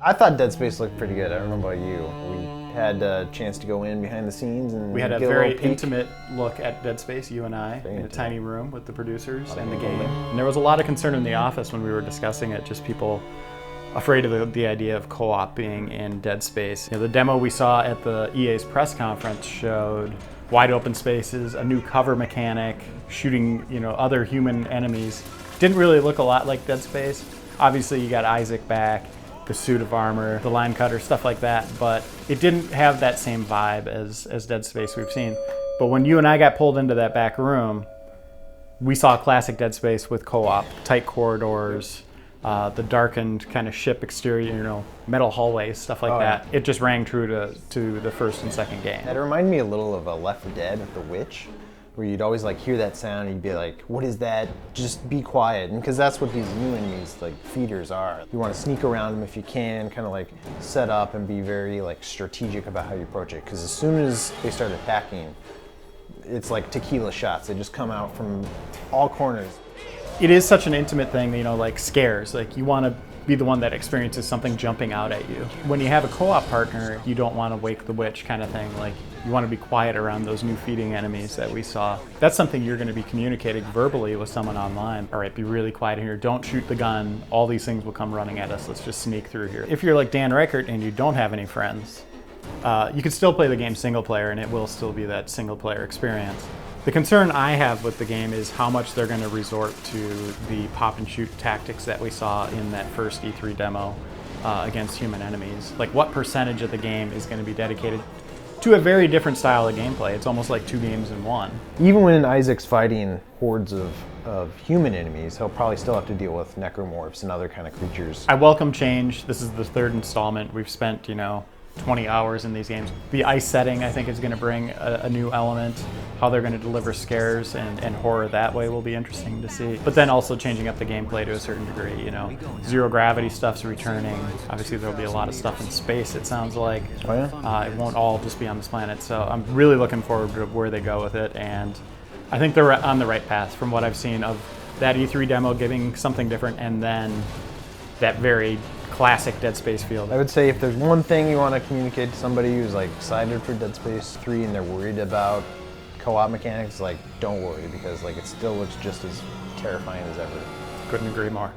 I thought Dead Space looked pretty good. I don't know about you. We had a chance to go in behind the scenes and we had a get very little peek. intimate look at Dead Space, you and I, Very in a intimate. tiny room with the producers and the game. And there was a lot of concern in the office when we were discussing it, just people afraid of the idea of co-op being in Dead Space. You know, the demo we saw at the EA's press conference showed wide open spaces, a new cover mechanic, shooting, you know, other human enemies. Didn't really look a lot like Dead Space. Obviously you got Isaac back, the suit of armor, the line cutter, stuff like that, but it didn't have that same vibe as Dead Space we've seen. But when you and I got pulled into that back room, we saw classic Dead Space with co-op, tight corridors, the darkened kind of ship exterior, you know, metal hallways, stuff like that. It just rang true to the first and second game. It reminded me a little of Left Dead with the witch, where you'd always like hear that sound and you'd be like, what is that? Just be quiet. And because that's what these new enemies, like feeders, are. You want to sneak around them if you can, kind of like set up and be very like strategic about how you approach it. Because as soon as they start attacking, it's like tequila shots. They just come out from all corners. It is such an intimate thing, you know, like scares. Like you want to be the one that experiences something jumping out at you. When you have a co-op partner, you don't want to wake the witch kind of thing. Like you want to be quiet around those new feeding enemies that we saw. That's something you're going to be communicating verbally with someone online. All right, be really quiet in here. Don't shoot the gun. All these things will come running at us. Let's just sneak through here. If you're like Dan Reichert and you don't have any friends, you can still play the game single player and it will still be that single player experience. The concern I have with the game is how much they're going to resort to the pop and shoot tactics that we saw in that first E3 demo against human enemies. Like what percentage of the game is going to be dedicated to a very different style of gameplay. It's almost like two games in one. Even when Isaac's fighting hordes of human enemies, he'll probably still have to deal with necromorphs and other kind of creatures. I welcome change. This is the third installment. We've spent, you know, 20 hours in these games. The ice setting, I think, is going to bring a new element. How they're going to deliver scares and horror that way will be interesting to see. But then also changing up the gameplay to a certain degree, you know. Zero gravity stuff's returning. Obviously there'll be a lot of stuff in space, it sounds like. Oh yeah? It won't all just be on this planet. So I'm really looking forward to where they go with it. And I think they're on the right path from what I've seen of that E3 demo giving something different and then that very classic Dead Space feel. I would say if there's one thing you want to communicate to somebody who's like excited for Dead Space 3 and they're worried about co-op mechanics, like don't worry, because like it still looks just as terrifying as ever. Couldn't agree more.